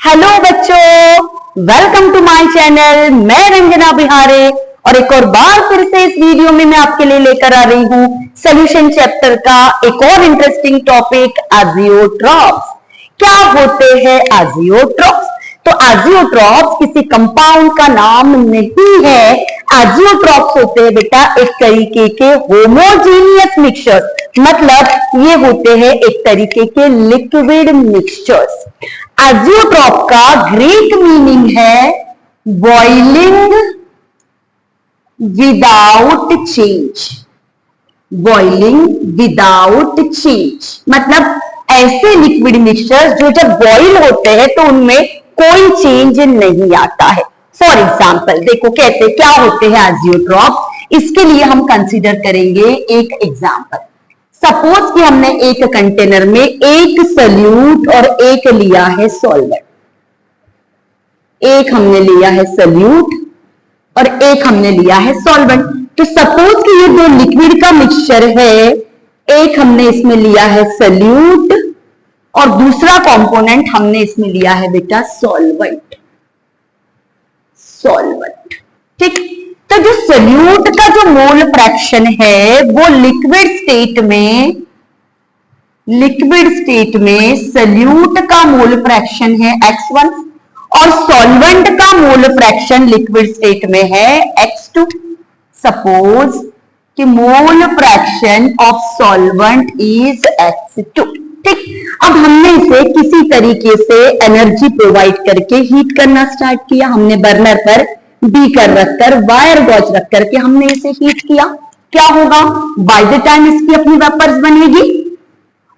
Hello बच्चों, welcome to my channel. मैं रंजना बिहारे और एक और बार फिर से इस वीडियो में मैं आपके लिए लेकर आ रही हूँ सॉल्यूशन चैप्टर का एक और इंटरेस्टिंग टॉपिक एजियोट्रॉप्स। क्या होते हैं एजियोट्रॉप्स? तो एजियोट्रॉप्स किसी कंपाउंड का नाम नहीं है। एजियोट्रॉप्स होते हैं बेटा एक तरीके के होमोजीनियस मिक्सचर्स, मतलब ये होते हैं एक तरीके के लिक्विड मिक्सचर्स। एजियोट्रॉप का ग्रीक मीनिंग है boiling without change. Boiling without change मतलब ऐसे लिक्विड मिक्सचर्स जो जब बॉइल होते हैं तो उनमें कोई चेंज नहीं आता है। फॉर एग्जाम्पल देखो कहते क्या होते हैं एजियोट्रॉप। इसके लिए हम कंसीडर करेंगे एक एग्जाम्पल। सपोज कि हमने एक कंटेनर में एक सल्यूट और एक लिया है सॉल्वेंट। एक हमने लिया है सल्यूट और एक हमने लिया है सॉल्वेंट। तो सपोज कि ये दो लिक्विड का मिक्सचर है, एक हमने इसमें लिया है सल्यूट और दूसरा कंपोनेंट हमने इसमें लिया है बेटा सॉल्वेंट। सॉल्वेंट ठीक। तो जो सल्यूट का जो मोल फ्रैक्शन है वो लिक्विड स्टेट में सल्यूट का मोल फ्रैक्शन है x1 और सॉल्वेंट का मोल फ्रैक्शन लिक्विड स्टेट में है x2। सपोज कि mole fraction of solvent is x2 ठीक। अब हमने इसे किसी तरीके से एनर्जी प्रोवाइड करके हीट करना स्टार्ट किया। हमने बर्नर पर बीकर रखकर वायर गॉज रख करके हमने इसे हीट किया। क्या होगा? बाय द टाइम इसकी अपनी वेपर्स बनेगी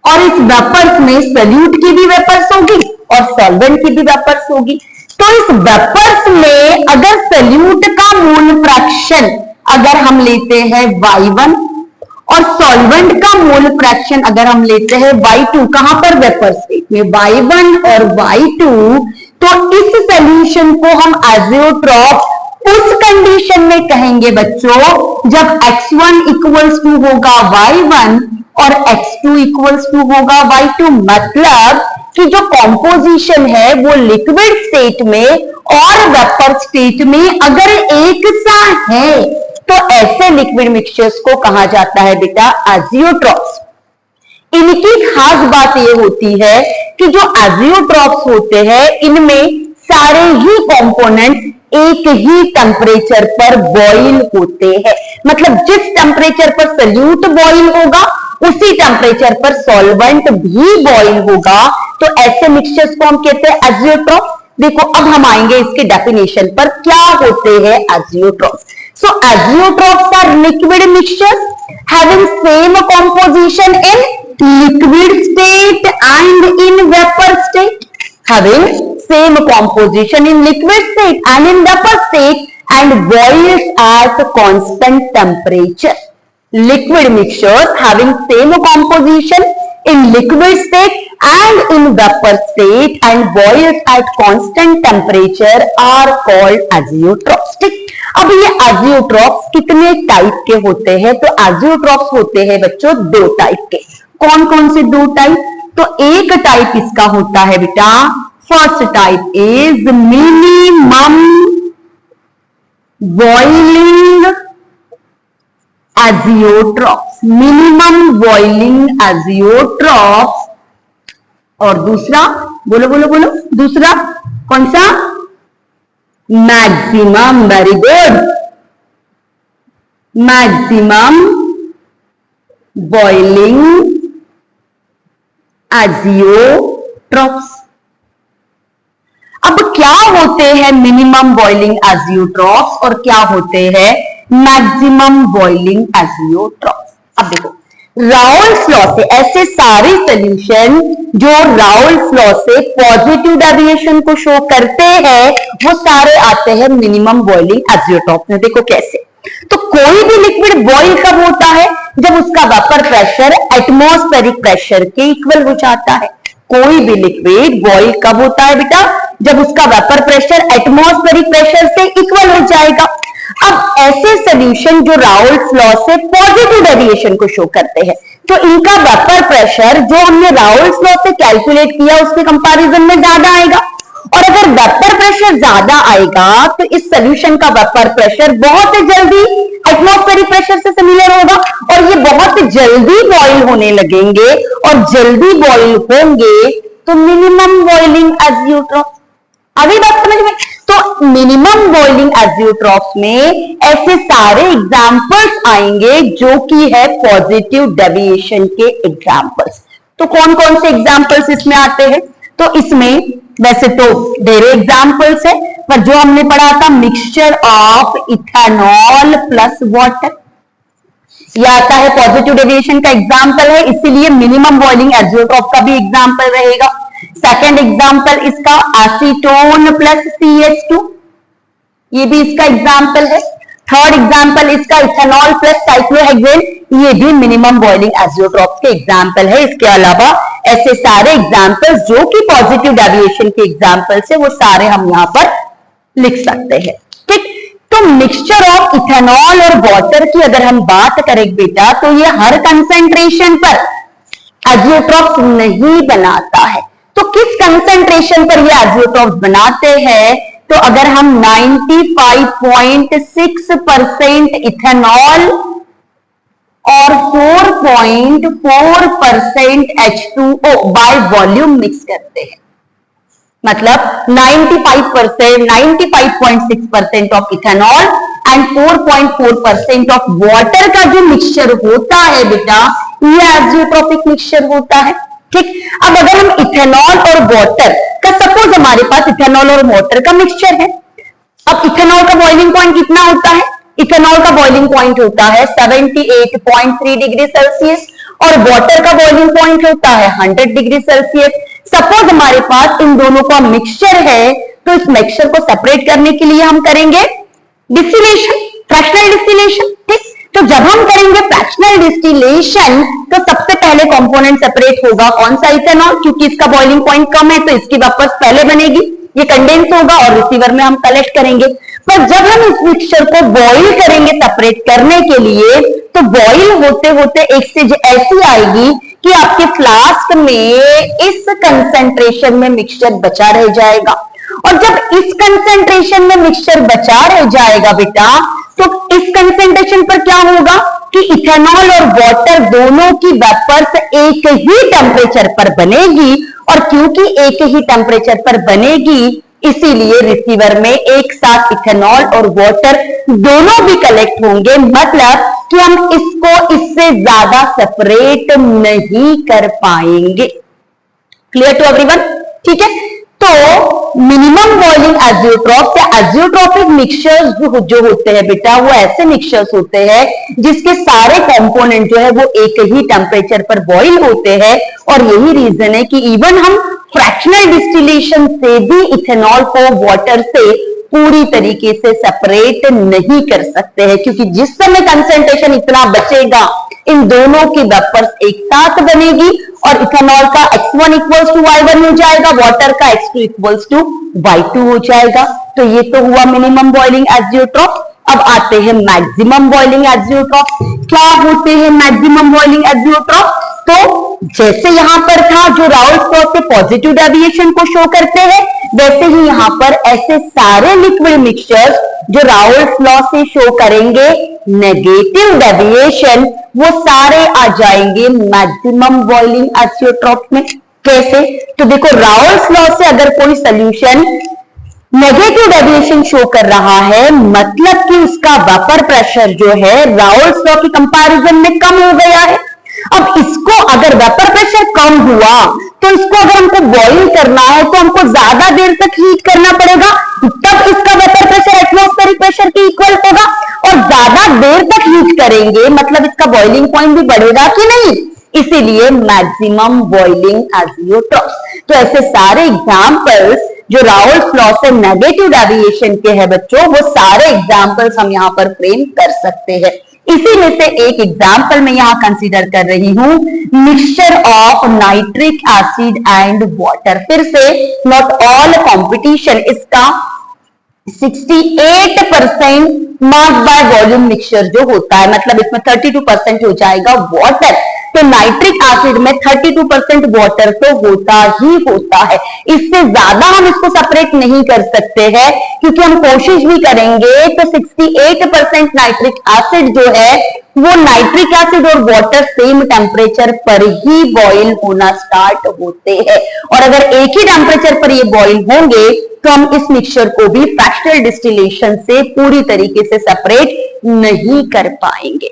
और इस वेपर्स में सल्यूट की भी वेपर्स होगी और सॉल्वेंट की भी वेपर्स होगी। तो इस वेपर्स में अगर सल्यूट का मोल फ्रैक्शन अगर हम लेते हैं y1 और सॉल्वेंट का मोल फ्रैक्शन अगर हम लेते हैं y2, कहां पर? वेपर स्टेट में y1 और y2, तो इस सॉल्यूशन को हम एजियोट्रॉप उस कंडीशन में कहेंगे बच्चों जब x1 इक्वल्स टू होगा y1 और x2 इक्वल्स टू होगा y2। मतलब कि जो कॉम्पोजिशन है वो लिक्विड स्टेट में और वेपर स्टेट में अगर एक सा है तो ऐसे लिक्विड मिक्सचर्स को कहा जाता है बेटा एजियोट्रॉप्स। इनकी खास बात ये होती है कि जो एजियोट्रॉप्स होते हैं इनमें सारे ही कंपोनेंट्स एक ही टेम्परेचर पर बॉईल होते हैं। मतलब जिस टेम्परेचर पर सल्यूट बॉईल होगा उसी टेम्परेचर पर सॉल्वेंट भी बॉईल होगा। तो ऐसे मिक्सचर्स को हम कहते हैं एजियोट्रॉप। देखो अब हम आएंगे इसके डेफिनेशन पर। क्या होते हैं azeotropes? So azeotropes are liquid mixtures having same composition in liquid state and in vapor state. Having same composition in liquid state and in vapor state and boils at constant temperature. Liquid mixtures having same composition in liquid state and in vapor state and boils at constant temperature are called azeotrophs. अब ये azeotropes कितने type के होते हैं? तो azeotropes होते हैं बच्चों दो टाइप के। कौन कौन से दो टाइप? तो एक टाइप इसका होता है बेटा, first type is minimum boiling azeotropes. Minimum boiling azeotropes. और दूसरा बोलो बोलो बोलो, दूसरा कौन सा? Maximum. Very good. Maximum boiling azeotropes. अब क्या होते हैं मिनिमम बॉइलिंग एजियोट्रॉप्स और क्या होते हैं मैक्सिमम बॉइलिंग एजियोट्रॉप्स? अब देखो राउल्स लॉ से ऐसे सारे सॉल्यूशन जो राउल्स लॉ से पॉजिटिव डेविएशन को शो करते हैं वो सारे आते हैं मिनिमम बॉइलिंग एजियोट्रॉप्स में। देखो कैसे? तो कोई भी लिक्विड बॉइल कब होता है? जब उसका वेपर प्रेशर एटमॉस्फेरिक प्रेशर के इक्वल हो जाता है। कोई भी लिक्विड बॉइल कब होता है बेटा? जब उसका वेपर प्रेशर एटमॉस्फेरिक प्रेशर से इक्वल हो जाएगा। अब ऐसे सॉल्यूशन जो राउल्स लॉ से पॉजिटिव डेविएशन को शो करते हैं, तो इनका वेपर प्रेशर जो हमने राउल्स लॉ से कैलकुलेट किया उसके कंपैरिजन में ज्यादा आएगा और अगर वेपर प्रेशर ज्यादा आएगा तो इस सोल्यूशन का वेपर प्रेशर बहुत जल्दी एटमॉस्फेरिक प्रेशर से सिमिलर होगा और ये बहुत जल्दी बॉईल होने लगेंगे और जल्दी बॉईल होंगे तो मिनिमम बॉइलिंग एजियोट्रॉप। अभी बात समझ में? तो मिनिमम बॉइलिंग एजियोट्रॉप्स में ऐसे सारे एग्जांपल्स आएंगे जो कि है पॉजिटिव डेविएशन के एग्जांपल्स। तो कौन कौन से एग्जांपल्स इसमें आते हैं? तो इसमें वैसे तो ढेर एग्जांपल्स है, पर जो हमने पढ़ा था mixture of ethanol plus water, यह आता है पॉजिटिव डेविएशन का एग्जांपल है, इसीलिए मिनिमम बॉइलिंग एजियोट्रॉप का भी एग्जांपल रहेगा। सेकंड एग्जांपल इसका एसीटोन प्लस CH2, ये भी इसका एग्जांपल है। थर्ड एग्जांपल इसका इथेनॉल प्लस साइक्लोहेक्सेन, ये भी मिनिमम बॉइलिंग एजियोट्रॉप के एग्जांपल है। इसके अलावा ऐसे सारे एग्जांपल्स जो कि पॉजिटिव डेविएशन के एग्जांपल्स है वो सारे हम यहाँ पर लिख सकते हैं। ठीक, तो मिक्सचर ऑफ इथेनॉल और वाटर की अगर हम बात करें बेटा तो ये हर कंसेंट्रेशन पर एजियोट्रॉप्स नहीं बनाता है। तो किस कंसेंट्रेशन पर ये एजियोट्रॉप्स बनाते हैं? तो अगर हम 95.6% इथेनॉल और 4.4% H2O बाय वॉल्यूम मिक्स करते हैं, मतलब 95.6% of ethanol and 4.4% of water का जो मिक्सचर होता है बेटा ये एजियोट्रॉपिक मिक्सचर होता है। ठीक, अब अगर हम इथेनॉल और वाटर का, सपोज हमारे पास इथेनॉल और वाटर का मिक्सचर है, अब इथेनॉल का बॉइलिंग पॉइंट कितना होता है? इथेनॉल का बॉइलिंग पॉइंट होता है 78.3 डिग्री सेल्सियस और वाटर का बॉइलिंग पॉइंट होता है 100 डिग्री सेल्सियस। सपोज हमारे पास इन दोनों का मिक्सचर है तो इस मिक्सचर को सेपरेट करने के लिए हम करेंगे डिस्टिलेशन, फ्रैक्शनल डिस्टिलेशन। ठीक, तो जब हम करेंगे फ्रैक्शनल डिस्टिलेशन तो सबसे पहले कंपोनेंट सेपरेट होगा कौन सा? इथेनॉल, क्योंकि इसका बॉइलिंग पॉइंट कम है तो इसकी वेपर्स पहले बनेगी, ये कंडेंस होगा और रिसीवर में हम कलेक्ट करेंगे। पर जब हम इस मिक्सचर को बॉईल करेंगे सेपरेट करने के लिए तो बॉईल होते होते एक स्टेज ऐसी आएगी कि आपके फ्लास्क में इस कंसेंट्रेशन में मिक्सचर बचा रह जाएगा और जब इस कंसेंट्रेशन में मिक्सचर बचा रह जाएगा बेटा तो इस कंसेंट्रेशन पर क्या होगा कि इथेनॉल और वाटर दोनों की वेपर्स एक ही टेम्परेचर पर बनेगी और क्योंकि एक ही टेम्परेचर पर बनेगी इसीलिए रिसीवर में एक साथ इथेनॉल और वाटर दोनों भी कलेक्ट होंगे, मतलब कि हम इसको इससे ज्यादा सेपरेट नहीं कर पाएंगे। Clear to everyone? ठीक है, तो मिनिमम बॉइलिंग एजियोट्रॉप्स या एजियोट्रॉपिक मिक्सचर्स जो होते हैं बेटा वो ऐसे मिक्सचर्स होते हैं जिसके सारे कंपोनेंट जो है वो एक ही टेम्परेचर पर बॉईल होते हैं और यही रीजन है कि इवन हम फ्रैक्शनल डिस्टिलेशन से भी इथेनॉल को वाटर से पूरी तरीके से सेपरेट नहीं कर सकते हैं, क्योंकि जिस समय कंसेंट्रेशन इतना बचेगा इन दोनों की वेपर्स एक साथ बनेगी और इथेनॉल का x1 इक्वल्स टू y1 हो जाएगा, वाटर का x2 इक्वल्स टू y2 हो जाएगा। तो ये तो हुआ मिनिमम बॉइलिंग एजियोट्रॉप। अब आते हैं मैक्सिमम बॉइलिंग एजियोट्रॉप। क्या होते हैं मैक्सिमम बॉइलिंग एजियोट्रॉप? तो जैसे यहां पर था जो राउल्स लॉ से पॉजिटिव डेविएशन को शो करते हैं वैसे ही यहां पर ऐसे सारे लिक्विड मिक्सचर्स जो राउल्स लॉ से शो करेंगे नेगेटिव डेविएशन वो सारे आ जाएंगे मैक्सिमम बॉइलिंग एजियोट्रॉप में। कैसे? तो देखो राउल्स लॉ से अगर कोई सोल्यूशन नेगेटिव डेविएशन शो कर रहा है मतलब कि उसका वेपर प्रेशर जो है राउल्स लॉ की कंपैरिजन में कम हो गया है। अब इसको अगर वेपर प्रेशर कम हुआ तो इसको अगर हमको बॉईल करना है तो हमको ज्यादा देर तक हीट करना पड़ेगा, तब इसका वेपर प्रेशर एटमॉस्फेरिक प्रेशर के इक्वल होगा और ज्यादा देर तक हीट करेंगे मतलब इसका बॉइलिंग पॉइंट भी बढ़ेगा कि नहीं, इसीलिए मैक्सिमम बॉइलिंग एजियोट्रॉप्स। तो ऐसे सारे एग्जांपल्स जो राउल्स लॉ से नेगेटिव डेविएशन के हैं बच्चों वो सारे एग्जांपल्स हम यहाँ पर फ्रेम कर सकते हैं। इसी में से एक एग्जाम्पल मैं यहां कंसीडर कर रही हूं mixture of nitric acid and water. फिर से नॉट ऑल कंपटीशन इसका 68% मास बाय वॉल्यूम मिक्सचर जो होता है मतलब इसमें 32% हो जाएगा वाटर तो नाइट्रिक एसिड में 32% वाटर तो होता ही होता है, इससे ज्यादा हम इसको सेपरेट नहीं कर सकते हैं, क्योंकि हम कोशिश भी करेंगे तो 68% नाइट्रिक एसिड जो है वो नाइट्रिक एसिड और वाटर सेम टेम्परेचर पर ही बॉईल होना स्टार्ट होते हैं, और अगर एक ही टेम्परेचर पर ये बॉईल होंगे तो हम इस मिक्सचर को भी फ्रैक्शनल डिस्टिलेशन से पूरी तरीके से सेपरेट नहीं कर पाएंगे।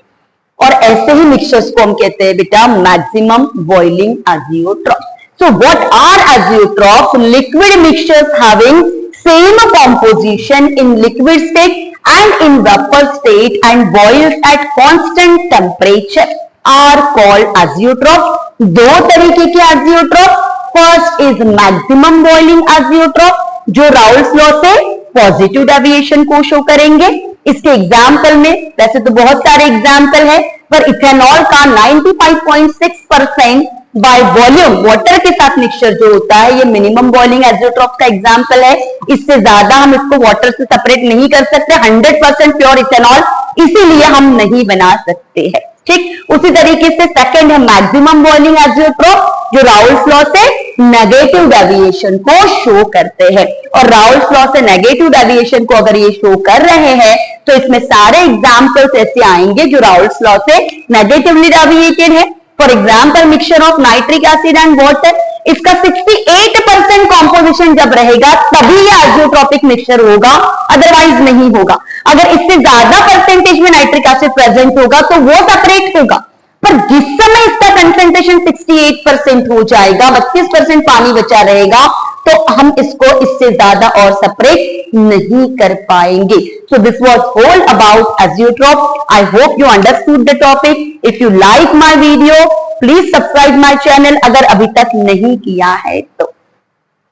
और ऐसे ही मिक्सचर्स को हम कहते हैं बेटा maximum boiling azeotrope. So what are azeotrope? Liquid mixtures having same composition in liquid state and in vapor state and boils at constant temperature are called azeotrope। दो तरीके के azeotrope, first is maximum boiling azeotrope जो Raoult's law से positive deviation को show करेंगे। इसके example में वैसे तो बहुत सारे एग्जाम्पल है, पर इथेनॉल का 95.6% बाय वॉल्यूम वाटर के साथ मिक्सचर जो होता है ये मिनिमम बॉइलिंग एजियोट्रॉप का एग्जाम्पल है। इससे ज्यादा हम इसको वाटर से सेपरेट नहीं कर सकते, 100% प्योर इथेनॉल इसीलिए हम नहीं बना सकते हैं। ठीक उसी तरीके से सेकंड है मैक्सिमम बॉइलिंग एजियोट्रॉप जो राउल्स लॉ से नेगेटिव डेविएशन को शो करते हैं, और राउल्स लॉ से नेगेटिव डेविएशन को अगर ये शो कर रहे हैं तो इसमें सारे एग्जाम्पल्स ऐसे आएंगे जो राउल्स लॉ से नेगेटिवली डेविएटेड है। For example mixture of nitric acid and water, इसका 68% कॉम्पोजिशन जब रहेगा तभी ये एजियोट्रॉपिक मिक्सचर होगा, अदरवाइज नहीं होगा। अगर इससे ज्यादा परसेंटेज में नाइट्रिक एसिड प्रेजेंट होगा तो वो सेपरेट होगा, पर जिस समय इसका कंसेंट्रेशन 68% हो जाएगा, 32% पानी बचा रहेगा, तो हम इसको इससे ज्यादा और सेपरेट नहीं कर पाएंगे। So this was all about azeotrope. I hope you understood the topic. If you like my video please subscribe my channel अगर अभी तक नहीं किया है तो।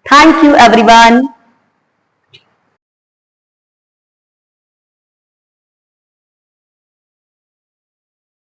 Thank you everyone.